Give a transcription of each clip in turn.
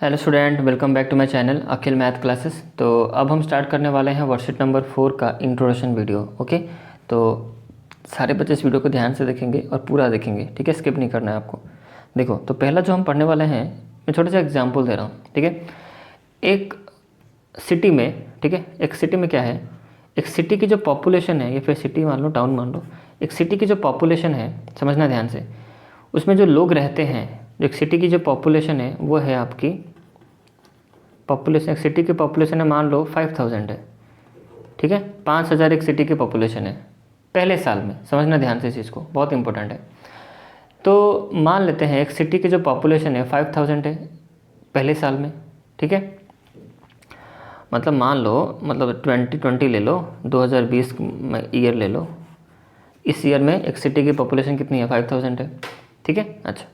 Hello student, welcome back to my channel Akhil math classes. तो अब हम स्टार्ट करने वाले हैं वर्कशीट नंबर 4 का इंट्रोडक्शन वीडियो। ओके, तो सारे बच्चे इस वीडियो को ध्यान से देखेंगे और पूरा देखेंगे, ठीक है, स्किप नहीं करना है आपको। देखो, तो पहला जो हम पढ़ने वाले हैं, मैं छोटा सा एग्जाम्पल दे रहा हूँ, ठीक है। एक सिटी में, ठीक है, एक सिटी में क्या है, एक सिटी की जो पॉपुलेशन है, या फिर सिटी मान लो, टाउन मान लो, एक सिटी की जो पॉपुलेशन है, समझना ध्यान से, उसमें जो लोग रहते हैं, एक सिटी की जो पॉपुलेशन है वो है आपकी पॉपुलेशन, एक सिटी की पॉपुलेशन है, मान लो 5000 है, ठीक है। 5000 एक सिटी की पॉपुलेशन है पहले साल में, समझना ध्यान से इस चीज़ को, बहुत इंपॉर्टेंट है। तो मान लेते हैं एक सिटी की जो पॉपुलेशन है 5000 है पहले साल में, ठीक है। मतलब मान लो, मतलब 2020 ले लो, 2020 ईयर ले लो, इस ईयर में एक सिटी की पॉपुलेशन कितनी है, 5000 है, ठीक है। अच्छा,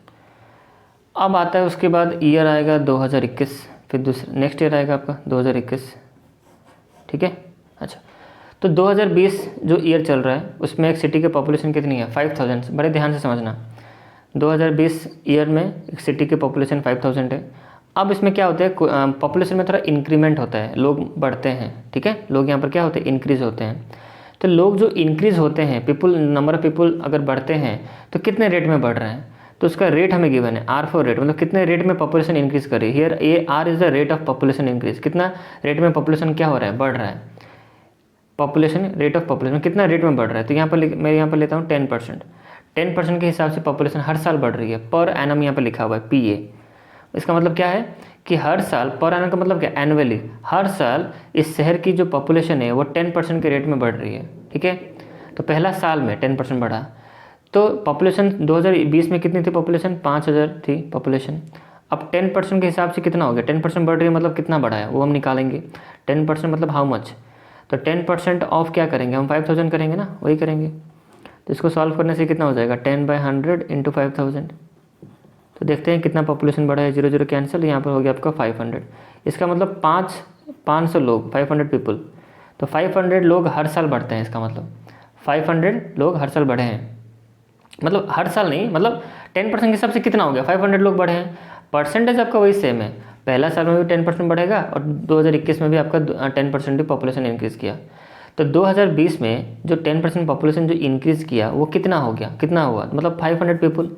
अब आता है उसके बाद ईयर आएगा 2021, फिर दूसरा नेक्स्ट ईयर आएगा आपका 2021, ठीक है। अच्छा, तो 2020 जो ईयर चल रहा है उसमें एक सिटी की पॉपुलेशन कितनी है, 5000। बड़े ध्यान से समझना, 2020 ईयर में एक सिटी की पॉपुलेशन 5000 है। अब इसमें क्या होता है, पॉपुलेशन में थोड़ा इंक्रीमेंट होता है, लोग बढ़ते हैं, ठीक है। लोग यहाँ पर क्या होते हैं, इंक्रीज़ होते हैं। तो लोग जो इंक्रीज़ होते हैं, पीपुल, नंबर ऑफ पीपुल अगर बढ़ते हैं तो कितने रेट में बढ़ रहे हैं, तो उसका रेट हमें गिवन है, आर फॉर रेट, मतलब कितने रेट में पॉपुलेशन इंक्रीज कर रही है। Here A R is the rate of population increase, कितना रेट में पॉपुलेशन क्या हो रहा है, बढ़ रहा है। पॉपुलेशन, रेट ऑफ पॉपुलेशन कितना रेट में बढ़ रहा है, तो यहाँ पर मैं यहाँ पर लेता हूँ 10%। 10% के हिसाब से पॉपुलेशन हर साल बढ़ रही है, पर एनम यहाँ पर लिखा हुआ है PA। इसका मतलब क्या है कि हर साल, पर एनम का मतलब क्या, एनुअली, हर साल इस शहर की जो पॉपुलेशन है वो 10% के रेट में बढ़ रही है, ठीक है। तो पहला साल में 10% बढ़ा, तो पॉपुलेशन 2020 में कितनी थी पॉपुलेशन, 5000 थी पॉपुलेशन। अब 10% के हिसाब से कितना हो गया, 10% बढ़ रही है, मतलब कितना बढ़ा है वो हम निकालेंगे। 10% मतलब हाउ मच, तो 10% ऑफ क्या करेंगे हम, 5000 करेंगे ना, वही करेंगे। तो इसको सॉल्व करने से कितना हो जाएगा, 10/100 × 5000। तो देखते हैं कितना पॉपुलेशन बढ़ा है, 0 0 कैंसिल, यहाँ पर हो गया आपका 500। इसका मतलब 500 लोग, 500 पीपल, तो 500 लोग हर साल बढ़ते हैं, इसका मतलब 500 लोग हर साल बढ़े हैं, मतलब हर साल नहीं, मतलब 10% के हिसाब से कितना हो गया, 500 लोग बढ़े हैं। परसेंटेज आपका वही सेम है, पहला साल में भी 10% बढ़ेगा और 2021 में भी आपका 10% ही पॉपुलेशन इंक्रीज़ किया। तो 2020 में जो 10% पॉपुलेशन जो इंक्रीज़ किया वो कितना हो गया, कितना हुआ, मतलब 500 पीपल,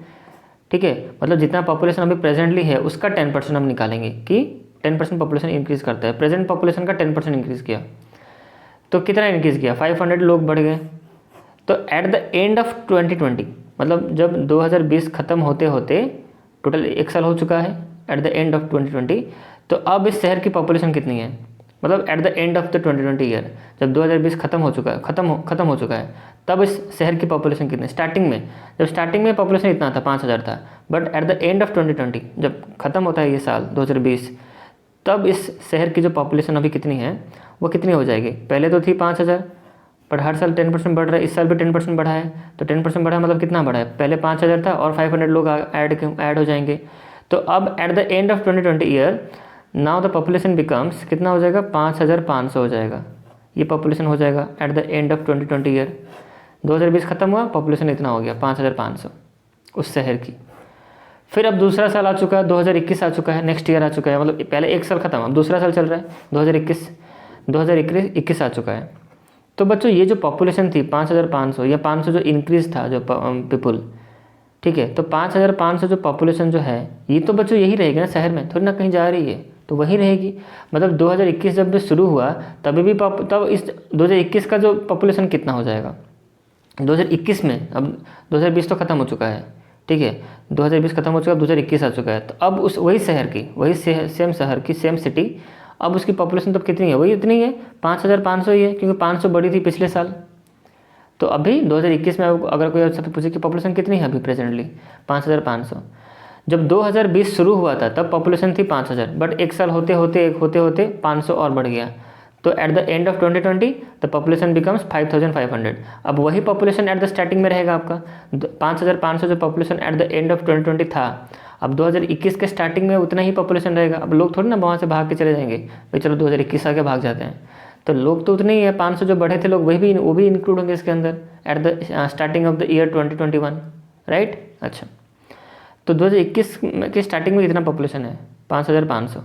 ठीक है। मतलब जितना पॉपुलेशन अभी प्रेजेंटली है उसका 10% हम निकालेंगे कि 10% पॉपुलेशन इंक्रीज़ करता है, प्रेजेंट पॉपुलेशन का 10% इंक्रीज़ किया, तो कितना इंक्रीज़ किया, 500 लोग बढ़ गए। तो एट द एंड ऑफ 2020, मतलब जब 2020 ख़त्म होते होते टोटल एक साल हो चुका है, एट द एंड ऑफ 2020, तो अब इस शहर की पॉपुलेशन कितनी है, मतलब at the end of the 2020 year, जब 2020 ख़त्म हो चुका है, ख़त्म हो चुका है, तब इस शहर की पॉपुलेशन कितनी, स्टार्टिंग में, जब स्टार्टिंग में पॉपुलेशन इतना था 5000 था, but at the end of 2020 जब ख़त्म होता है ये साल 2020, तब इस शहर की जो पॉपुलेशन अभी कितनी है वो कितनी हो जाएगी, पहले तो थी 5000, पर हर साल 10% बढ़ रहा है, इस साल भी 10% बढ़ा है, तो 10% बढ़ा है मतलब कितना बढ़ा है, पहले 5000 था और 500 लोग ऐड हो जाएंगे। तो अब at the end of 2020 year, now the population becomes, कितना हो जाएगा, 5500 हो जाएगा, ये पॉपुलेशन हो जाएगा at the end of 2020 year. 2020 खत्म हुआ, पॉपुलेशन इतना हो गया 5500 उस शहर की। फिर अब दूसरा साल आ चुका है, 2021 आ चुका है, नेक्स्ट ईयर आ चुका है, मतलब पहले एक साल खत्म, अब दूसरा साल चल रहा है, 2021 आ चुका है। तो बच्चों ये जो पॉपुलेशन थी 5500 या 500 जो इंक्रीज था जो पीपल, ठीक है, तो 5500 जो पॉपुलेशन जो है ये तो बच्चों यही रहेगी ना, शहर में थोड़ी ना कहीं जा रही है, तो वही रहेगी। मतलब 2021 जब भी शुरू हुआ तभी भी तब इस 2021 का जो पॉपुलेशन कितना हो जाएगा 2021 में, अब 2020 तो ख़त्म हो चुका है, ठीक है, 2020 खत्म हो चुका है, 2021 आ चुका है, तो अब उस वही शहर की, वही सेम शहर की सेम सिटी, अब उसकी पॉपुलेशन तो कितनी है, वही इतनी है, 5500 ही है, क्योंकि 500 बढ़ी थी पिछले साल। तो अभी 2021 में अगर कोई आपसे पूछे कि पॉपुलेशन कितनी है अभी प्रेजेंटली, 5500। जब 2020 शुरू हुआ था तब पॉपुलेशन थी 5000, बट एक साल होते होते 500 और बढ़ गया। तो at the end of 2020 the population becomes 5500। अब वही पॉपुलेशन एट द स्टार्टिंग में रहेगा आपका, 5500 जो population at the end of 2020 था, अब 2021 के स्टार्टिंग में उतना ही पॉपुलेशन रहेगा। अब लोग थोड़ी ना वहाँ से भाग के चले जाएंगे, भाई चलो 2021 आके भाग जाते हैं, तो लोग तो उतने ही है, 500 जो बढ़े थे लोग वो भी इंक्लूड होंगे इसके अंदर at the starting of the year 2021, right. अच्छा, तो 2021 की स्टार्टिंग में कितना पॉपुलेशन है, 5,500।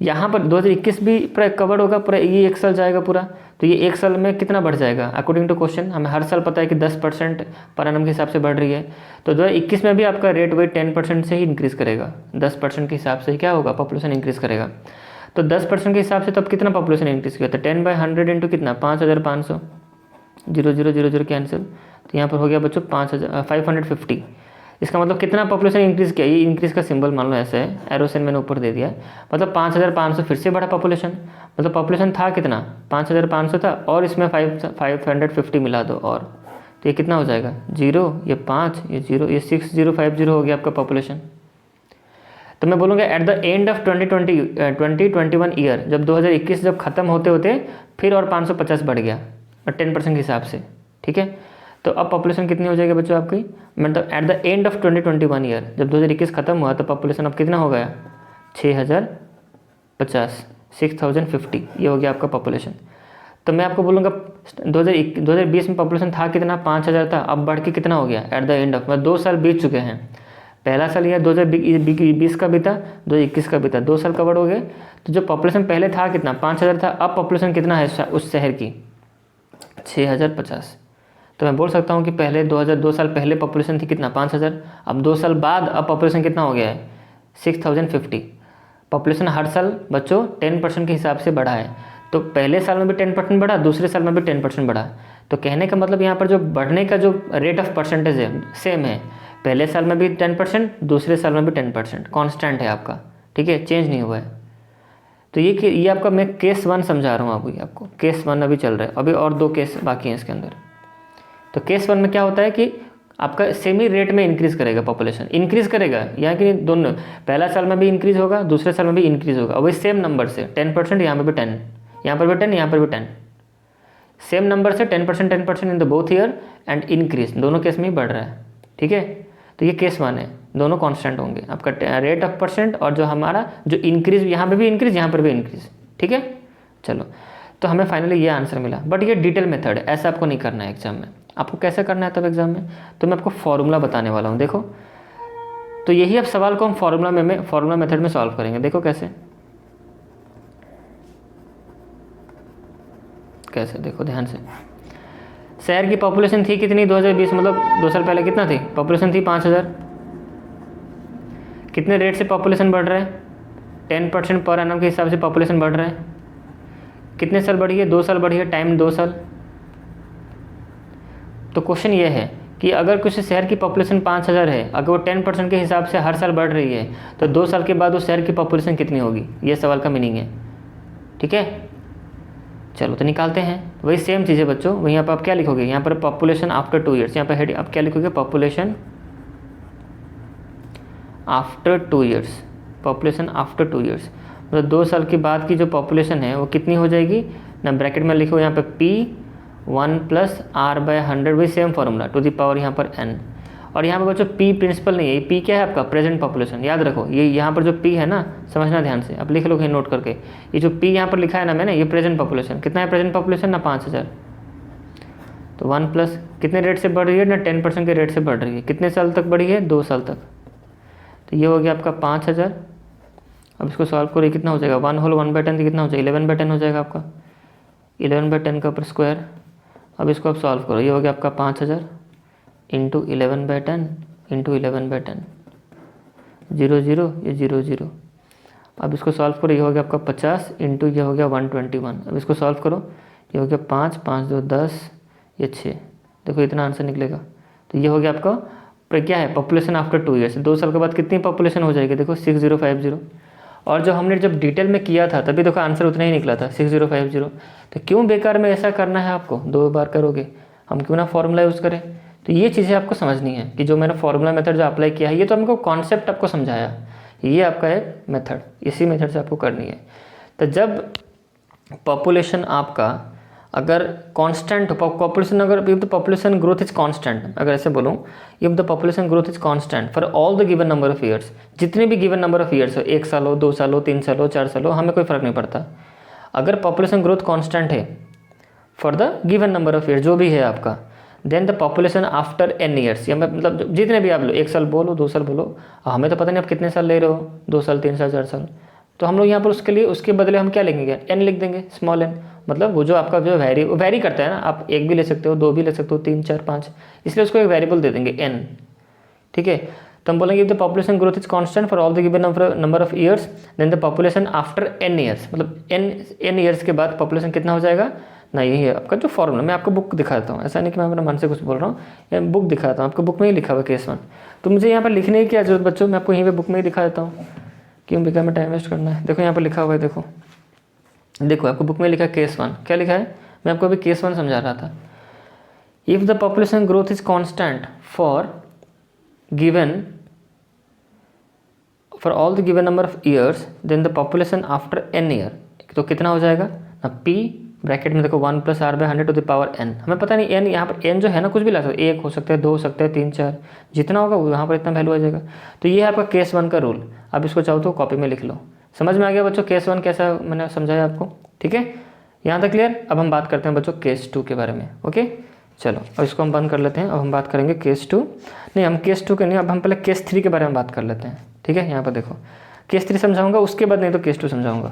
यहाँ पर 2021 भी पूरा कवर होगा, पूरा ये एक साल जाएगा पूरा, तो ये एक साल में कितना बढ़ जाएगा अकॉर्डिंग टू क्वेश्चन। हमें हर साल पता है कि 10% पर एनम के हिसाब से बढ़ रही है, तो 2021 में भी आपका रेट वही 10% से ही इंक्रीज़ करेगा। 10% के हिसाब से क्या होगा, पॉपुलेशन इंक्रीज़ करेगा। तो 10% के हिसाब से तब कितना पॉपुलेशन इंक्रीज़ किया, तो 10/100 इंटू कितना 5,500, 0 0 0 0 कैंसिल, तो यहाँ पर हो गया बच्चों 550। इसका मतलब कितना पॉपुलेशन इंक्रीज़ किया, ये इंक्रीज़ का सिंबल मान लो ऐसे है, एरो साइन मैंने ऊपर दे दिया है, मतलब 5,500 फिर से बढ़ा पॉपुलेशन। मतलब पॉपुलेशन था कितना 5,500 था, और इसमें 550 मिला दो, और तो ये कितना हो जाएगा 0, ये 5, ये 0, ये 6050 हो गया आपका पॉपुलेशन। तो मैं बोलूँगा at the end of 2021 year, जब 2021 जब ख़त्म होते होते फिर और 550 बढ़ गया, और 10% के हिसाब से, ठीक है। तो अब पॉपुलेशन कितनी हो जाएगी बच्चों आपकी, मतलब at the end of 2021 year, जब 2021 खत्म हुआ तो पॉपुलेशन अब कितना हो गया 6,050, 6050, ये हो गया आपका पॉपुलेशन। तो मैं आपको बोलूँगा 2020 में पॉपुलेशन था कितना 5,000 था, अब बढ़ के कितना हो गया एट द एंड ऑफ, मतलब 2 साल बीत चुके हैं। पहला साल यह 2020 का भी था, 2021 का भी था, 2 साल कवर हो गए। तो जो पॉपुलेशन पहले था कितना 5,000 था, अब पॉपुलेशन कितना है उस शहर की 6,050। तो मैं बोल सकता हूँ कि पहले 2 साल पहले पॉपुलेशन थी कितना 5,000, अब 2 साल बाद अब पॉपुलेशन कितना हो गया है 6,050। पॉपुलेशन हर साल बच्चों 10% के हिसाब से बढ़ा है, तो पहले साल में भी 10% बढ़ा, दूसरे साल में भी 10% बढ़ा। तो कहने का मतलब यहाँ पर जो बढ़ने का जो रेट ऑफ परसेंटेज है सेम है, पहले साल में भी 10%, दूसरे साल में भी 10%, कॉन्स्टेंट है आपका, ठीक है, चेंज नहीं हुआ है। तो ये आपका मैं केस 1 समझा रहा हूँ अभी आपको, केस 1 अभी चल रहा है, अभी और 2 केस बाकी हैं इसके अंदर। तो केस 1 में क्या होता है कि आपका सेमी रेट में इंक्रीज़ करेगा, पॉपुलेशन इंक्रीज़ करेगा, यहाँ कि दोनों पहला साल में भी इंक्रीज़ होगा, दूसरे साल में भी इंक्रीज़ होगा, वही सेम नंबर से 10%, यहाँ पर भी 10, यहाँ पर भी 10, यहाँ पर भी 10, सेम नंबर से 10% in the both year and increase, दोनों केस में ही बढ़ रहा है, ठीक है। तो ये केस 1 है, दोनों कांस्टेंट होंगे, आपका रेट ऑफ परसेंट और जो हमारा जो इंक्रीज, यहाँ पे भी इंक्रीज, यहाँ पर भी इंक्रीज, ठीक है। चलो, तो हमें फाइनली ये आंसर मिला, बट ये डिटेल मेथड है, ऐसा आपको नहीं करना है एग्जाम में। आपको कैसे करना है तब एग्जाम में, तो मैं आपको फॉर्मूला बताने वाला हूँ, देखो। तो यही अब सवाल को हम फॉर्मूला मेथड में सॉल्व करेंगे, देखो कैसे देखो ध्यान से। शहर की पॉपुलेशन थी कितनी 2020, मतलब 2 साल पहले कितना थी पॉपुलेशन थी 5,000। कितने रेट से पॉपुलेशन बढ़ रहा है 10% पर एनम के हिसाब से पॉपुलेशन बढ़ रहा है। कितने साल बढ़ी है 2 साल बढ़ी है, टाइम 2 साल। तो क्वेश्चन ये है कि अगर कुछ शहर की पॉपुलेशन 5,000 है, अगर वो 10% के हिसाब से हर साल बढ़ रही है, तो 2 साल के बाद उस शहर की पॉपुलेशन कितनी होगी, ये सवाल का मीनिंग है, ठीक है। चलो तो निकालते हैं, वही सेम चीज़ है बच्चों। वहीं यहाँ पर आप क्या लिखोगे, यहाँ पर पॉपुलेशन आफ्टर 2 ईयर्स, यहाँ पर हेड आप क्या लिखोगे, population after 2 years, population after 2 years, मतलब 2 साल के बाद की जो पॉपुलेशन है वो कितनी हो जाएगी ना, ब्रैकेट में लिखो यहाँ पर P1 + R/100, वही same formula to the power यहाँ पर n। और यहाँ पर बच्चों P प्रिंसिपल नहीं है, ये P क्या है आपका प्रेजेंट पॉपुलेशन, याद रखो। ये यहाँ पर जो P है ना, समझना ध्यान से, आप लिख लो कहीं नोट करके, ये जो P यहाँ पर लिखा है ना मैंने, ये प्रेजेंट पॉपुलेशन कितना है, प्रेजेंट पॉपुलेशन ना 5,000। तो 1 प्लस कितने रेट से बढ़ रही है ना, 10% के रेट से बढ़ रही है, कितने साल तक बढ़ी है 2 साल तक। तो ये हो गया आपका 5,000। अब इसको सॉल्व करो, ये कितना हो जाएगा 1 होल 1/10 कितना हो जाएगा 11/10 हो जाएगा आपका, 11/10 का ऊपर स्क्वायर। अब इसको आप सॉल्व करो, ये हो गया आपका 5,000 इंटू 11/10 इंटू 11/10, 0 0, ये 0 0। अब इसको सॉल्व करो, ये हो गया आपका 50 इंटू ये हो गया 121। अब इसको सॉल्व करो, ये हो गया 5 5 2 10, ये 6, देखो इतना आंसर निकलेगा। तो ये हो गया आपका क्या है, पॉपुलेशन आफ्टर 2 ईयर्स, 2 साल के बाद कितनी पॉपुलेशन हो जाएगी, देखो 6050। और जो हमने जब डिटेल में किया था तभी देखो आंसर उतना ही निकला था 6050। तो क्यों बेकार में ऐसा करना है आपको, 2 बार करोगे, हम क्यों ना फॉर्मूला यूज़ करें। तो ये चीज़ें आपको समझनी है कि जो मैंने फॉर्मूला मेथड जो अप्लाई किया है, ये तो हमको कॉन्सेप्ट आपको समझाया, ये आपका है मेथड, इसी मेथड से आपको करनी है। तो जब पॉपुलेशन आपका अगर कांस्टेंट हो, पॉपुलेशन अगर if the population growth is constant, अगर ऐसे बोलूँ, if the population growth is constant for all the given number of years, जितने भी गिवन नंबर ऑफ ईयर्स हो, 1 साल हो 2 साल हो 3 साल हो 4 साल हो, हमें कोई फ़र्क नहीं पड़ता। अगर पॉपुलेशन ग्रोथ कांस्टेंट है for the given number of year जो भी है आपका, then the population after n years, या मतलब जितने भी आप लो, 1 साल बोलो 2 साल बोलो, हमें तो पता नहीं आप कितने साल ले रहे हो, 2 साल 3 साल 4 साल, तो हम लोग यहाँ पर उसके लिए उसके बदले हम क्या लिखेंगे, n लिख देंगे, स्मॉल n। मतलब वो जो आपका जो वेरी करता है ना, आप 1 भी ले सकते हो, 2 भी ले सकते हो, 3 4 5, इसलिए उसको एक वेरिएबल दे देंगे n। ठीक है, तो हम बोलेंगे the population growth is constant for all the given number of years, then the population after n years, मतलब n ईयर्स के बाद पॉपुलेशन कितना हो जाएगा ना, यही है आपका जो फॉर्मूला। मैं आपको बुक दिखाता हूँ, ऐसा नहीं कि मैं अपने मन से कुछ बोल रहा हूँ, या बुक दिखाता हूँ आपको, बुक में ही लिखा हुआ केस 1। तो मुझे यहाँ पर लिखने की क्या जरूरत बच्चों, मैं आपको यहीं पे बुक में ही दिखा देता हूँ, क्यों बेकार में टाइम वेस्ट करना है। देखो यहाँ पर लिखा हुआ है, देखो देखो आपको बुक में लिखा है केस 1, क्या लिखा है, मैं आपको अभी केस 1 समझा रहा था। If the population growth is constant for all the given number of years, then the population after n year, तो कितना हो जाएगा ना, p ब्रैकेट में देखो 1 + r/100 to the power n। हमें पता नहीं n, यहाँ पर n जो है ना कुछ भी ला सकते, 1 हो सकता है, 2 हो सकता है, 3 4, जितना होगा वो यहाँ पर इतना वैल्यू आ जाएगा। तो ये है आपका केस 1 का रूल। अब इसको चाहो तो कॉपी में लिख लो। समझ में आ गया बच्चों केस 1 कैसा मैंने समझाया आपको, ठीक है, यहाँ तक क्लियर। अब हम बात करते हैं बच्चों केस 2 के बारे में। ओके चलो, अब इसको हम बंद कर लेते हैं। अब हम बात करेंगे केस 2, नहीं हम केस 2 के नहीं, अब हम पहले केस 3 के बारे में बात कर लेते हैं। ठीक है, यहाँ पर देखो केस 3 समझाऊंगा, उसके बाद नहीं तो केस 2 समझाऊंगा।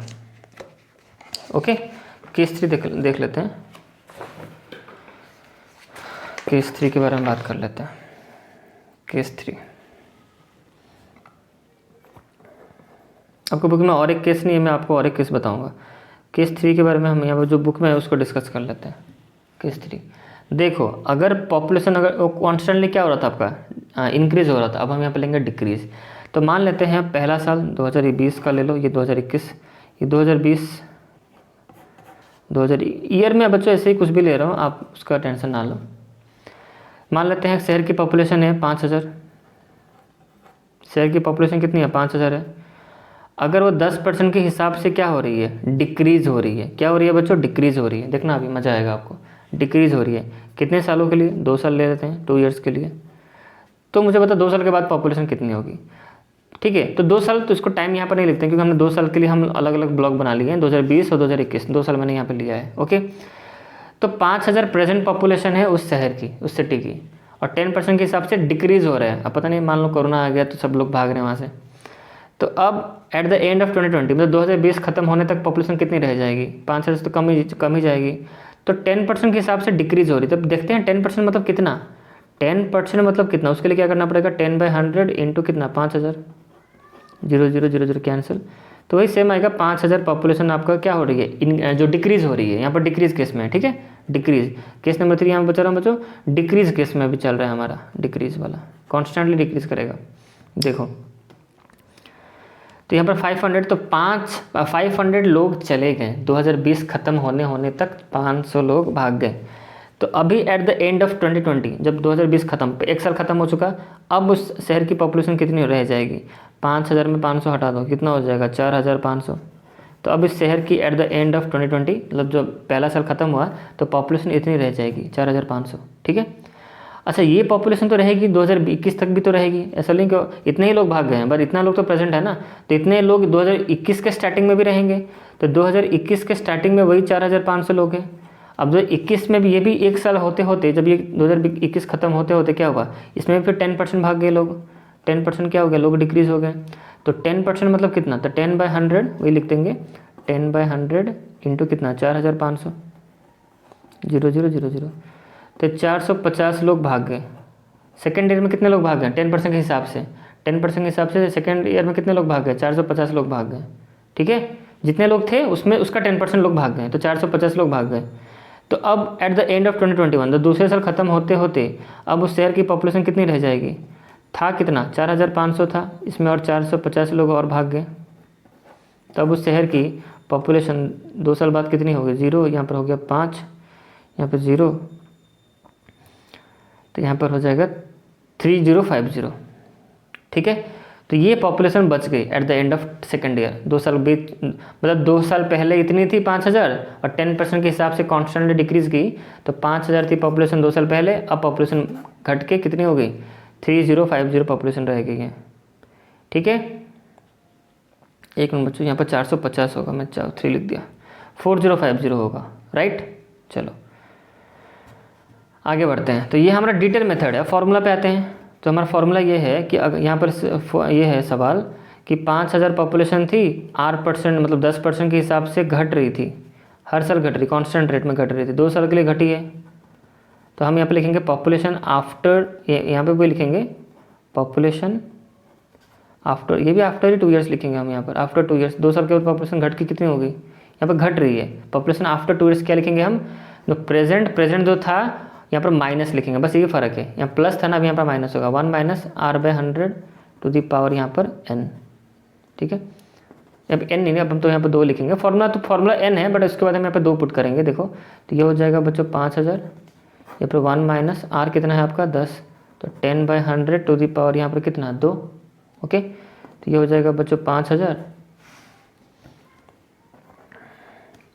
ओके, केस 3 देख लेते हैं। केस 3 के बारे में बात कर लेते हैं। केस 3 आपको बुक में और एक केस नहीं है, मैं आपको और एक केस बताऊंगा। केस 3 के बारे में हम यहाँ पर जो बुक में है उसको डिस्कस कर लेते हैं। केस 3 देखो, अगर पॉपुलेशन अगर कॉन्स्टेंटली क्या हो रहा था आपका, इंक्रीज हो रहा था, अब हम यहाँ पे लेंगे डिक्रीज। तो मान लेते हैं पहला साल 2020 का ले लो, ये 2021, ये 2020, 2000 ईयर में बच्चों ऐसे ही कुछ भी ले रहा हूँ, आप उसका टेंशन ना लो। मान लेते हैं शहर की पॉपुलेशन है 5000, शहर की पॉपुलेशन कितनी है 5000 है। अगर वो 10% के हिसाब से क्या हो रही है, डिक्रीज हो रही है। क्या हो रही है बच्चों, डिक्रीज हो रही है। देखना अभी मज़ा आएगा आपको। डिक्रीज हो रही है कितने सालों के लिए, 2 साल ले लेते हैं, 2 ईयर्स के लिए। तो मुझे बता 2 साल के बाद पॉपुलेशन कितनी होगी। ठीक है, तो 2 साल, तो इसको टाइम यहाँ पर नहीं लिखते क्योंकि हमने 2 साल के लिए हम अलग अलग ब्लॉक बना लिए हैं, 2020 और 2021, 2 साल मैंने यहाँ पर लिया है। ओके, तो 5000 प्रेजेंट पॉपुलेशन है उस शहर की, उस सिटी की, और 10% के हिसाब से डिक्रीज हो रहा है। अब पता नहीं, मान लो कोरोना आ गया तो सब लोग भाग रहे हैं वहाँ से। तो अब एट द एंड ऑफ 2020, मतलब 2020 खत्म होने तक पॉपुलेशन कितनी रह जाएगी, 5000 से तो कम ही जाएगी। तो 10% के हिसाब से डिक्रीज हो रही है। तब देखते हैं 10% मतलब कितना, 10% मतलब कितना, उसके लिए क्या करना पड़ेगा, 10/100 इंटू कितना 5000, 0 0 0 0 कैंसिल, तो वही सेम आएगा। 5000 पॉपुलेशन आपका क्या हो रही है, जो डिक्रीज हो रही है, यहाँ पर डिक्रीज केस में है। ठीक है, डिक्रीज केस नंबर 3 यहाँ बचा रहा हूँ बच्चों, डिक्रीज केस में भी चल रहा है हमारा, डिक्रीज वाला कॉन्स्टेंटली डिक्रीज करेगा। देखो तो यहाँ पर 500, तो 500 लोग चले गए, 2020 खत्म होने तक 500 लोग भाग गए। तो अभी एट द एंड ऑफ 2020, जब 2020 खत्म, 1 साल खत्म हो चुका, अब उस शहर की पॉपुलेशन कितनी रह जाएगी, 5000 में 500 हटा दो, कितना हो जाएगा 4500। तो अब इस शहर की एट द एंड ऑफ 2020, मतलब जो पहला साल खत्म हुआ, तो पॉपुलेशन इतनी रह जाएगी 4500। ठीक है, अच्छा ये पॉपुलेशन तो रहेगी 2021 तक भी तो रहेगी, ऐसा नहीं कि इतने ही लोग भाग गए हैं, बट इतना लोग तो प्रेजेंट है ना, तो इतने लोग 2021 के स्टार्टिंग में भी रहेंगे। तो 2021 के स्टार्टिंग में वही 4500 लोग हैं। अब 2021 में भी, ये भी 1 साल होते होते, जब ये 2021 खत्म होते होते क्या हुआ, इसमें भी फिर 10% भाग गए लोग, 10% क्या हो गया, लोग डिक्रीज हो गए। तो 10% मतलब कितना, तो 10/100 वही लिख देंगे, 10/100 इंटू कितना 4500, 0 0 0 0, तो 450 लोग भाग गए। सेकेंड ईयर में कितने लोग भाग गए, 10% के हिसाब से, 10% के हिसाब से सेकेंड ईयर में कितने लोग भाग गए, 450 लोग भाग गए। ठीक है, जितने लोग थे उसमें उसका 10% लोग भाग गए, तो 450 लोग भाग गए। तो अब एट द एंड ऑफ 2021, तो दूसरे साल खत्म होते होते अब उस शहर की पॉपुलेशन कितनी रह जाएगी, था कितना 4500 था, इसमें और 450 लोग और भाग गए। तब उस शहर की पॉपुलेशन 2 साल बाद कितनी होगी, 0, यहाँ पर हो गया 5, यहाँ पर 0, तो यहाँ पर हो जाएगा 3050। ठीक है, तो ये पॉपुलेशन बच गई at the end of second year. 2 साल बीत, मतलब 2 साल पहले इतनी थी 5000, और 10% के हिसाब से कॉन्स्टेंटली डिक्रीज की, तो 5000 थी पॉपुलेशन 2 साल पहले, अब पॉपुलेशन घट के कितनी हो गई, 3050 पॉपुलेशन रह गई है। ठीक है, एक मिनट बच्चों, यहाँ पर 450 होगा, मैं 3 लिख दिया, 4050 होगा, राइट। चलो आगे बढ़ते हैं। तो ये हमारा डिटेल मेथड है। फॉर्मूला पे आते हैं। तो हमारा फॉर्मूला ये है कि अगर यहाँ पर ये है सवाल कि 5000 पॉपुलेशन थी, R% मतलब 10% के हिसाब से घट रही थी, हर साल घट रही, कांस्टेंट रेट में घट रही थी, 2 साल के लिए घटी है। तो हम यहाँ पे लिखेंगे पॉपुलेशन आफ्टर, यहाँ पे भी लिखेंगे पॉपुलेशन आफ्टर, ये भी आफ्टर ही 2 ईयर्स लिखेंगे हम यहाँ पर, आफ्टर 2 ईयर्स, 2 साल के बाद पॉपुलेशन घट के कितनी होगी, यहाँ पर घट रही है पॉपुलेशन आफ्टर 2 ईयर्स। क्या लिखेंगे हम, जो प्रेजेंट जो था यहाँ पर माइनस लिखेंगे, बस ये फ़र्क है, यहाँ प्लस था ना, अब यहाँ पर माइनस होगा, 1 minus R/100 to the power यहाँ पर n, ठीक है। अब n नहीं है, अब हम तो यहाँ पर 2 लिखेंगे, फॉर्मूला n है, बट उसके बाद हम यहाँ पर 2 पुट करेंगे। देखो तो ये हो जाएगा बच्चों 5000, यहाँ पर 1 माइनस R कितना है आपका 10, तो 10/100 टू दी पावर यहाँ पर कितना 2, ओके। तो ये हो जाएगा बच्चों 5000।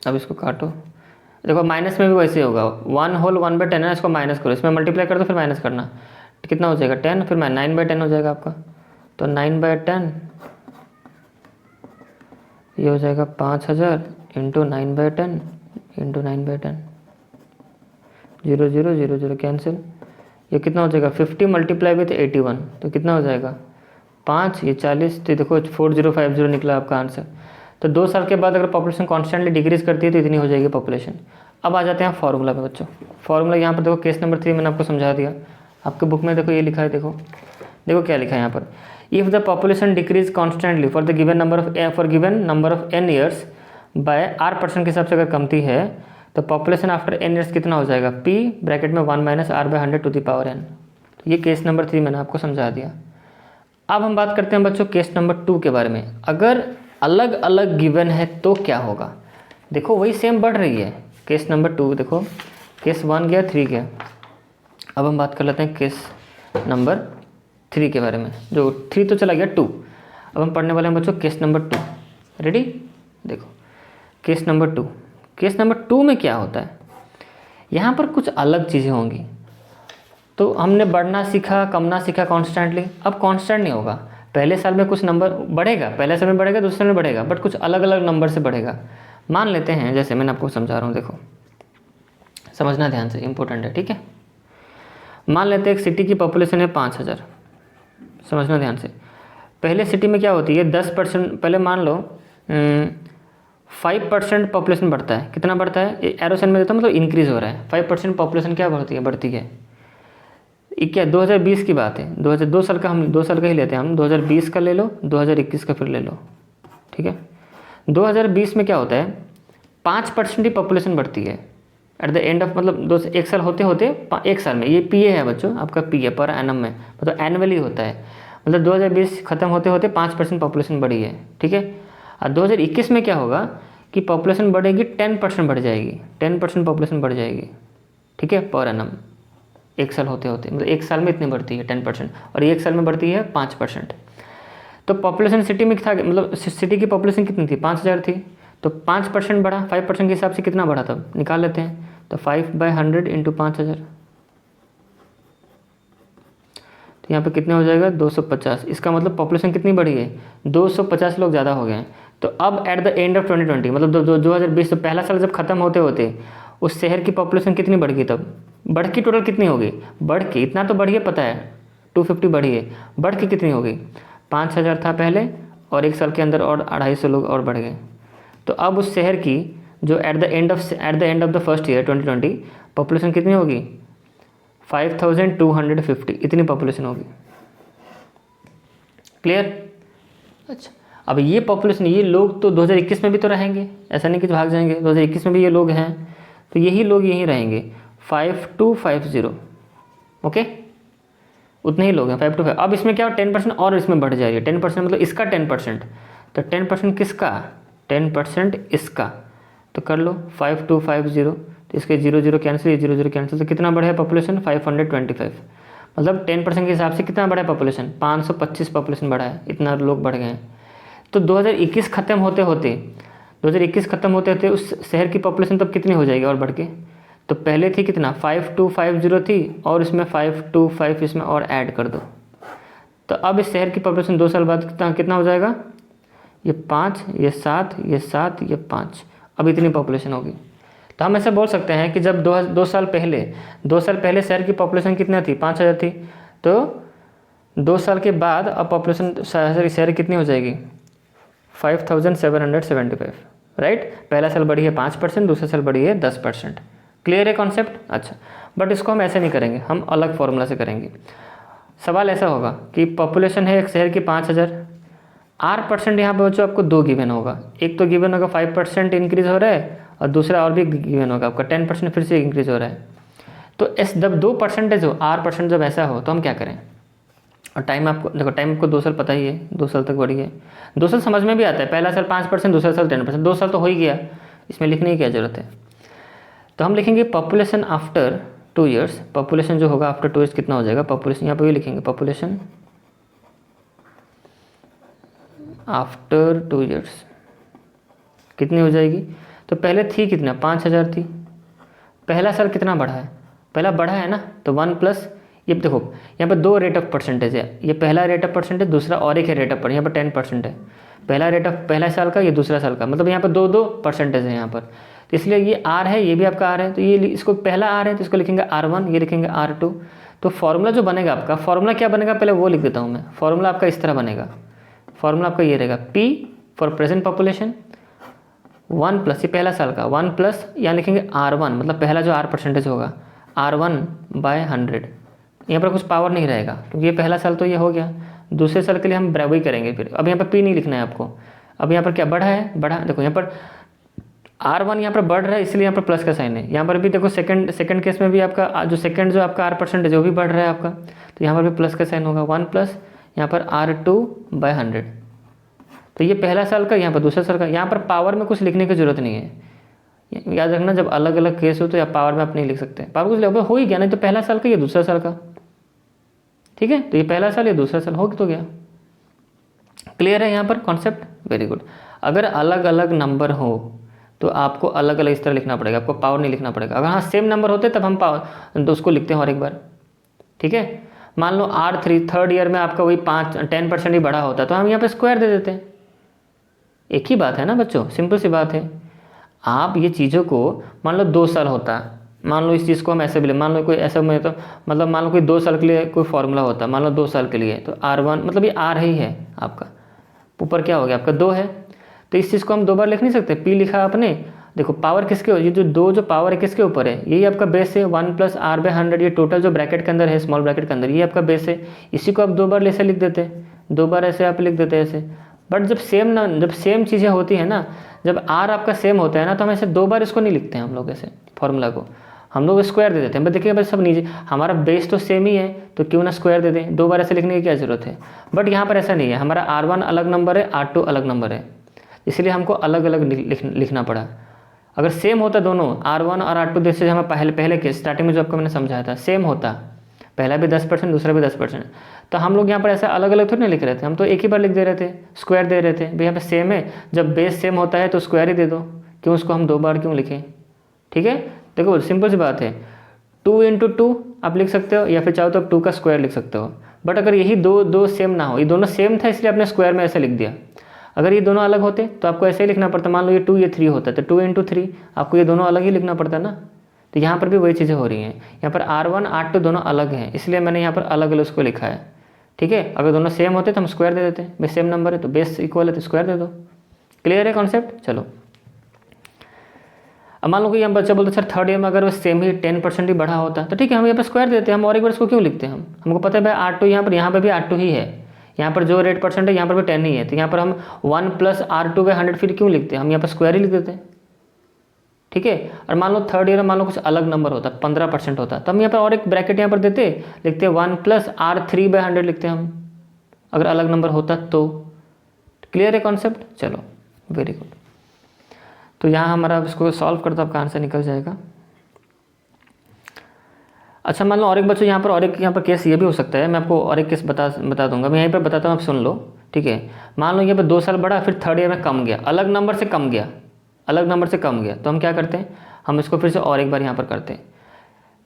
अब इसको काटो, देखो माइनस में भी वैसे होगा, 1 होल 1/10 है, इसको माइनस करो, इसमें मल्टीप्लाई कर दो फिर माइनस करना, तो कितना हो जाएगा 10, फिर 9/10 हो जाएगा आपका, तो 9/10 ये हो जाएगा 5000 इंटू 9/10 इंटू 9/10, 0 0 0 0 कैंसिल, ये कितना हो जाएगा 50 मल्टीप्लाई विथ 81, तो कितना हो जाएगा 5, ये 40, तो देखो 4050 निकला आपका आंसर। तो 2 साल के बाद अगर पॉपुलेशन कॉन्स्टेंटली डिक्रीज करती है तो इतनी हो जाएगी पॉपुलेशन। अब आ जाते हैं फार्मूला पे बच्चों। फार्मूला यहाँ पर देखो केस नंबर 3 मैंने आपको समझा दिया, आपके बुक में देखो ये लिखा है, देखो क्या लिखा है यहाँ पर, if the population decrease constantly for the given number of n years bye R% के हिसाब से अगर कमती है तो पॉपुलेशन आफ्टर n ईयर्स कितना हो जाएगा, p ब्रैकेट में 1 minus R/100 to the power n। तो ये केस नंबर 3 मैंने आपको समझा दिया। अब हम बात करते हैं बच्चों केस नंबर 2 के बारे में। अगर अलग अलग गिवन है तो क्या होगा, देखो वही सेम बढ़ रही है। केस नंबर 2 देखो, केस 1 गया, 3 गया, अब हम बात कर लेते हैं केस नंबर 3 के बारे में। जो 3 तो चला गया, 2, अब हम पढ़ने वाले हैं बच्चों केस नंबर 2। रेडी, देखो केस नंबर 2। केस नंबर 2 में क्या होता है, यहाँ पर कुछ अलग चीज़ें होंगी। तो हमने बढ़ना सीखा, कमना सीखा कॉन्स्टेंटली, अब कॉन्स्टेंट नहीं होगा। पहले साल में कुछ नंबर बढ़ेगा, पहले साल में बढ़ेगा, दूसरे साल में बढ़ेगा, बट कुछ अलग अलग नंबर से बढ़ेगा। मान लेते हैं, जैसे मैंने आपको समझा रहा हूँ, देखो समझना ध्यान से, इंपॉर्टेंट है, ठीक है। मान लेते हैं एक सिटी की पॉपुलेशन है 5000, समझना ध्यान से। पहले सिटी में क्या होती है, 10%, पहले मान लो 5% पॉपुलेशन बढ़ता है, कितना बढ़ता है, एरो साइन में देता हूँ, मतलब इंक्रीज हो रहा है, 5% पॉपुलेशन क्या बढ़ती है। ये क्या 2020 की बात है, 2 साल का, हम 2 साल का ही लेते हैं, हम 2020 का ले लो, 2021 का फिर ले लो, ठीक है। 2020 में क्या होता है, 5% ही पॉपुलेशन बढ़ती है एट द एंड ऑफ, मतलब 1 साल होते 1 साल में, ये पीए है बच्चों आपका, पीए पर एनम में, मतलब एनुअली होता है, मतलब 2020 खत्म होते 5% पॉपुलेशन बढ़ी है, ठीक है। और 2021 में क्या होगा कि पॉपुलेशन बढ़ेगी, 10% बढ़ जाएगी, 10% पॉपुलेशन बढ़ जाएगी, ठीक है, पर एनम, 1 साल होते मतलब 1 साल में इतनी बढ़ती है 10%, और 1 साल में बढ़ती है 5%। तो पॉपुलेशन सिटी में था, मतलब सिटी की पॉपुलेशन कितनी थी, 5000 थी, तो 5% बढ़ा, 5% के हिसाब से कितना बढ़ा, तब निकाल लेते हैं, तो 5/100 इंटू 5000, तो यहाँ पे कितने हो जाएगा 250। इसका मतलब पॉपुलेशन कितनी बढ़ी है, 250 लोग ज़्यादा हो गए हैं। तो अब एट द एंड ऑफ 2020, मतलब 2020, तो पहला साल जब खत्म होते उस शहर की पॉपुलेशन कितनी बढ़ गई, तब बढ़ के टोटल कितनी होगी, बढ़ के इतना तो बढ़ी है, पता है 250 बढ़ी है, बढ़ के कितनी होगी, 5000 था पहले, और 1 साल के अंदर और 250 लोग और बढ़ गए। तो अब उस शहर की जो at the end of the first year 2020 population कितनी होगी, 5250, इतनी पॉपुलेशन होगी। क्लियर। अच्छा, अब ये पॉपुलेशन, ये लोग तो 2021 में भी तो रहेंगे, ऐसा नहीं कि भाग जाएंगे, 2021 में भी ये लोग हैं, तो यही लोग यहीं रहेंगे, 5250, ओके, उतने ही लोग हैं 5 to 5। अब इसमें क्या 10% और इसमें बढ़ जाएगी, 10% मतलब इसका 10%, तो 10% किसका, 10% इसका, तो कर लो 5250, तो इसके 0 0 कैंसिल, ये 0 0 कैंसिल, तो कितना बढ़ा है पॉपुलेशन 525, मतलब 10% के हिसाब से कितना बढ़ा है पॉपुलेशन, 525 पॉपुलेशन बढ़ा है, इतना लोग बढ़ गए हैं। तो 2021 खत्म होते उस शहर की पॉपुलेशन तब कितनी हो जाएगी और बढ़ के, तो पहले थी कितना 5250 थी, और इसमें 525 इसमें और ऐड कर दो, तो अब इस शहर की पॉपुलेशन 2 साल बाद कितना हो जाएगा, ये 5, ये 7, ये 7, ये 5, अब इतनी पॉपुलेशन होगी। तो हम ऐसे बोल सकते हैं कि जब 2 साल पहले शहर की पॉपुलेशन कितना थी, 5000 थी, तो 2 साल के बाद अब पॉपुलेशन शहर कितनी हो जाएगी, 5775, राइट। पहला साल बढ़ी है 5%, दूसरा साल बढ़ी है 10%। क्लियर है कॉन्सेप्ट? अच्छा, बट इसको हम ऐसे नहीं करेंगे, हम अलग फॉर्मूला से करेंगे। सवाल ऐसा होगा कि पॉपुलेशन है एक शहर की 5000, R% यहाँ पर बच्चों आपको 2 गिवन होगा। एक तो गिवन होगा 5% इंक्रीज हो रहा है, और दूसरा और भी गिवन होगा आपका 10% फिर से इंक्रीज हो रहा है। तो जब 2% हो, R% जब ऐसा हो तो हम क्या करें। और टाइम आपको देखो, टाइम आपको 2 साल पता ही है, 2 साल तक बढ़ी है। 2 साल समझ में भी आता है, पहला साल 5%, दूसरा साल 10%, 2 साल तो हो ही गया, इसमें लिखने की क्या ज़रूरत है। तो हम लिखेंगे पॉपुलेशन आफ्टर 2 ईयर्स। पॉपुलेशन जो होगा आफ्टर 2 ईयर्स कितना हो जाएगा, पॉपुलेशन यहाँ पर भी लिखेंगे, पॉपुलेशन आफ्टर 2 ईयर्स कितनी हो जाएगी। तो पहले थी कितना, 5000 थी। पहला साल कितना बढ़ा है, पहला बढ़ा है ना, तो 1 प्लस, ये देखो यहाँ पर 2 रेट ऑफ परसेंटेज है, ये पहला रेट ऑफ परसेंटेज, दूसरा और एक है रेट ऑफ पर, यहाँ पर 10% है। पहला रेट ऑफ पहला साल का, ये दूसरा साल का, मतलब यहाँ पर 2 परसेंटेज है यहाँ पर। तो इसलिए ये R है, ये भी आपका R है, तो ये इसको पहला R है तो इसको लिखेंगे R1, ये लिखेंगे R2। तो फॉर्मूला जो बनेगा आपका, फॉर्मूला क्या बनेगा पहले वो लिख देता हूँ मैं। फॉर्मूला आपका इस तरह बनेगा, फॉर्मूला आपका ये रहेगा, P for present population 1 plus, ये पहला साल का 1 प्लस, यहाँ लिखेंगे R1, मतलब पहला जो R% होगा R1/100। यहाँ पर कुछ पावर नहीं रहेगा क्योंकि ये पहला साल तो ये हो गया। दूसरे साल के लिए हम बराबरी करेंगे फिर। अब यहाँ पर P नहीं लिखना है आपको। अब यहाँ पर क्या बढ़ा है, बढ़ा, देखो यहाँ पर R1 यहाँ पर बढ़ रहा है, इसलिए यहाँ पर प्लस का साइन है। यहाँ पर भी देखो सेकंड केस में भी आपका जो आपका R% है वो भी बढ़ रहा है आपका, तो यहाँ पर भी प्लस का साइन होगा, 1 प्लस यहाँ पर R2/100। तो ये पहला साल का, यहाँ पर दूसरा साल का। यहाँ पर पावर में कुछ लिखने की जरूरत नहीं है, याद रखना जब अलग अलग केस हो तो या पावर में आप नहीं लिख सकते। पावर कुछ लिखो हो ही गया, नहीं तो पहला साल का ये दूसरा साल का, ठीक है। तो ये पहला साल ये दूसरा साल हो तो गया। क्लियर है यहाँ पर कॉन्सेप्ट? Very good. अगर अलग अलग नंबर हो तो आपको अलग अलग इस तरह लिखना पड़ेगा, आपको पावर नहीं लिखना पड़ेगा। अगर हाँ सेम नंबर होते तब हम पावर तो उसको लिखते हैं और एक बार, ठीक है। मान लो R3 थर्ड ईयर में आपका वही 10% ही बढ़ा होता तो हम यहाँ पे स्क्वायर दे देते हैं। एक ही बात है ना बच्चों, सिंपल सी बात है। आप ये चीज़ों को मान लो 2 साल होता, मान लो इस चीज़ को हम ऐसे भी ले, मान लो कोई ऐसा में तो मतलब मान लो कोई 2 साल के लिए कोई फॉर्मूला होता, मान लो 2 साल के लिए, तो R1 मतलब ये R ही है आपका, ऊपर क्या हो गया आपका 2 है, तो इस चीज़ को हम 2 बार लिख नहीं सकते। P लिखा आपने, देखो पावर किसके, ये जो 2 जो पावर है किसके ऊपर है, यही आपका बेस है 1 प्लस R/100, ये टोटल जो ब्रैकेट के अंदर है, स्मॉल ब्रैकेट के अंदर, ये आपका बेस है। इसी को आप 2 बार ऐसे लिख देते, 2 बार ऐसे आप लिख देते ऐसे। बट जब सेम चीज़ें होती है ना, जब R आपका सेम होता है ना, तो हम ऐसे 2 बार इसको नहीं लिखते हैं हम लोग ऐसे फॉर्मूला को, हम लोग स्क्वायर दे देते हैं। बस देखिए बस सब नीचे हमारा बेस तो सेम ही है तो क्यों ना स्क्वायर दे दें, 2 बार ऐसे लिखने की क्या ज़रूरत है। बट यहाँ पर ऐसा नहीं है, हमारा R1 अलग नंबर है, R2 अलग नंबर है, इसलिए हमको अलग अलग लिखना पड़ा। अगर सेम होता दोनों R1 और R2, जैसे हमें पहले के स्टार्टिंग में जो आपको मैंने समझाया था, सेम होता, पहला भी 10% दूसरा भी 10%, तो हम लोग यहाँ पर ऐसा अलग अलग थोड़ी ना लिख रहे थे, हम तो एक ही बार लिख दे रहे थे, स्क्वायर दे रहे थे। भाई यहाँ पे सेम है, जब बेस सेम होता है तो स्क्वायर ही दे दो, क्यों उसको हम 2 बार क्यों लिखें, ठीक है। देखो सिंपल सी बात है, 2 × 2 आप लिख सकते हो, या फिर चाहो तो आप 2 का स्क्वायर लिख सकते हो। बट अगर यही दो सेम ना हो, ये दोनों सेम था इसलिए आपने स्क्वायर में ऐसा लिख दिया। अगर ये दोनों अलग होते तो आपको ऐसे ही लिखना पड़ता, मान लो ये 2 ये 3 होता तो 2 × 3 आपको ये दोनों अलग ही लिखना पड़ता ना। तो यहाँ पर भी वही चीज़ें हो रही हैं, यहाँ पर R1 R2 दोनों अलग हैं, इसलिए मैंने यहाँ पर अलग अलग उसको लिखा है, ठीक है। अगर दोनों सेम होते तो हम स्क्वायर दे देते, भाई सेम नंबर है तो बेस इक्वल है तो स्क्वायर दे दो। क्लियर है कॉन्सेप्ट? चलो अब मान लो कि हम बच्चा बोलते सर थर्ड ईयर में अगर वो सेम ही 10% ही बढ़ा होता तो ठीक है, हम यहाँ पर स्क्वायर देते हैं, हम और एक बार इसको क्यों लिखते हैं, हमको पता है भाई R2 यहाँ पर भी R2 ही है, यहाँ पर जो रेट % है यहाँ पर भी 10 ही है, तो यहाँ पर हम 1 प्लस R2/100 फिर क्यों लिखते हैं, हम यहाँ पर स्क्वायर ही लिख देते हैं, ठीक है। और मान लो थर्ड ईयर में मान लो कुछ अलग नंबर होता, 15% होता, तो हम यहाँ पर और एक ब्रैकेट यहाँ पर देते, लिखते 1 प्लस R3/100 लिखते हैं हम, अगर अलग नंबर होता तो। क्लियर है कॉन्सेप्ट? चलो वेरी गुड। तो यहाँ हमारा इसको सॉल्व करता आपका आंसर निकल जाएगा। अच्छा मान लो और एक बच्चों यहाँ पर केस ये भी हो सकता है, मैं आपको और एक केस बता दूंगा, मैं यहीं पर बताता हूँ, आप सुन लो, ठीक है। मान लो यहाँ पर 2 साल बढ़ा, फिर थर्ड ईयर में कम गया, अलग नंबर से कम गया, तो हम क्या करते हैं, हम इसको फिर से और एक बार यहाँ पर करते हैं,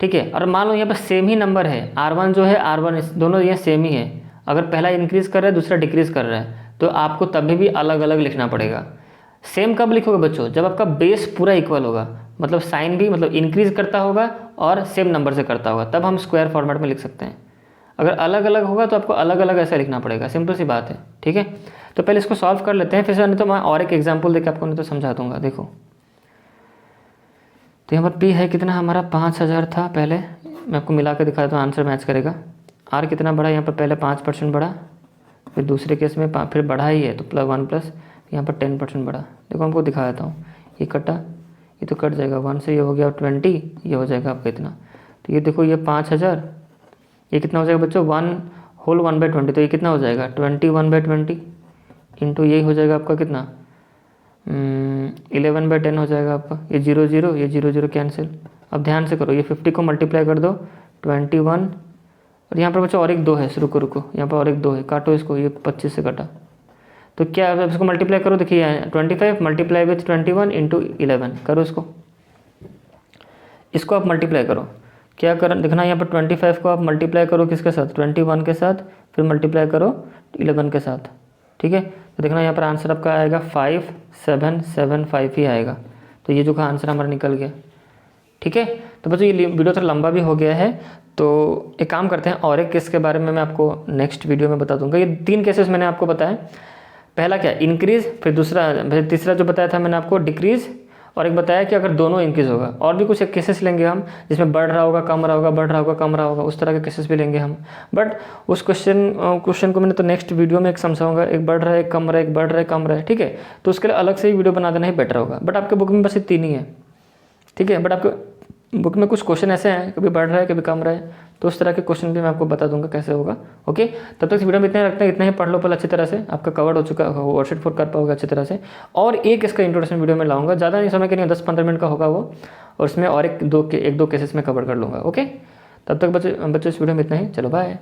ठीक है। और मान लो यहाँ पर सेम ही नंबर है, R1 जो है R1 दोनों ये सेम ही है, अगर पहला इंक्रीज कर रहा है दूसरा डिक्रीज कर रहा है, तो आपको तभी भी अलग अलग लिखना पड़ेगा। सेम कब लिखोगे बच्चों, जब आपका बेस पूरा इक्वल होगा। मतलब साइन भी मतलब इंक्रीज करता होगा और सेम नंबर से करता होगा, तब हम स्क्वायर फॉर्मेट में लिख सकते हैं। अगर अलग अलग होगा तो आपको अलग अलग ऐसे लिखना पड़ेगा, सिंपल सी बात है, ठीक है। तो पहले इसको सॉल्व कर लेते हैं, फिर नहीं तो मैं और एक एग्जाम्पल देकर आपको नहीं तो समझा दूंगा। देखो तो यहाँ पर P है कितना हमारा 5000 था, पहले मैं आपको मिला के दिखाया तो आंसर मैच करेगा। R कितना बढ़ा, यहाँ पर पहले 5% बढ़ा, फिर दूसरे केस में फिर बढ़ा ही है तो +1 प्लस यहाँ पर 10% बढ़ा। देखो हमको दिखा देता हूँ, ये कटा, ये तो कट जाएगा 1 से, ये हो गया 20, ये हो जाएगा आपका इतना। तो ये देखो ये 5000, ये कितना हो जाएगा बच्चों 1/20, तो ये कितना हो जाएगा 21/20 इंटू ये हो जाएगा आपका कितना 11/10 हो जाएगा आपका। ये 0 0, ये 0 0 कैंसिल। अब ध्यान से करो, ये 50 को मल्टीप्लाई कर दो 21, और यहाँ पर बच्चों और एक 2 है, रुको यहाँ पर और एक 2 है, काटो इसको, ये 25 से कटा तो क्या है, इसको मल्टीप्लाई करो, देखिए 25 मल्टीप्लाई विथ 21 इंटू 11 करो इसको आप मल्टीप्लाई करो। क्या कर देखना, यहाँ पर 25 को आप मल्टीप्लाई करो किसके साथ, 21 के साथ, फिर मल्टीप्लाई करो 11 के साथ, ठीक है। तो देखना यहाँ पर आंसर आपका आएगा 5775 ही आएगा। तो ये जो का आंसर हमारा निकल गया, ठीक है। तो बच्चों ये वीडियो थोड़ा लंबा भी हो गया है, तो एक काम करते हैं और एक केस के बारे में मैं आपको नेक्स्ट वीडियो में बता दूंगा। ये 3 केसेस मैंने आपको बताया, पहला क्या इंक्रीज, फिर दूसरा, फिर तीसरा जो बताया था मैंने आपको डिक्रीज, और एक बताया कि अगर दोनों इंक्रीज होगा। और भी कुछ एक केसेस लेंगे हम जिसमें बढ़ रहा होगा कम रहा होगा, बढ़ रहा होगा कम रहा होगा, उस तरह के केसेस भी लेंगे हम। बट उस क्वेश्चन को मैंने तो नेक्स्ट वीडियो में एक समझाऊंगा, एक बढ़ रहा है एक कम रहा है, एक बढ़ रहा है कम रहा है, ठीक है। तो उसके लिए अलग से ही वीडियो बना देना ही बेटर होगा। बट आपके बुक में बस ये 3 ही है, ठीक है। बट आपके बुक में कुछ क्वेश्चन ऐसे हैं, कभी बढ़ रहा है कभी कम रहा है, तो उस तरह के क्वेश्चन भी मैं आपको बता दूंगा कैसे होगा। ओके, तब तक इस वीडियो में इतना रखते हैं, इतना ही पढ़ लो पहले अच्छी तरह से, आपका कवर्ड हो चुका होगा, वर्कशीट 4 कर पाओगे अच्छी तरह से। और एक इसका इंट्रोडक्शन वीडियो में लाऊंगा, ज़्यादा नहीं समय के नहीं, 10-15 मिनट का होगा वो, और उसमें और एक दो केसेस में कवर कर लूँगा। ओके, तब तक बच्चों इस वीडियो में इतना ही, चलो बाय।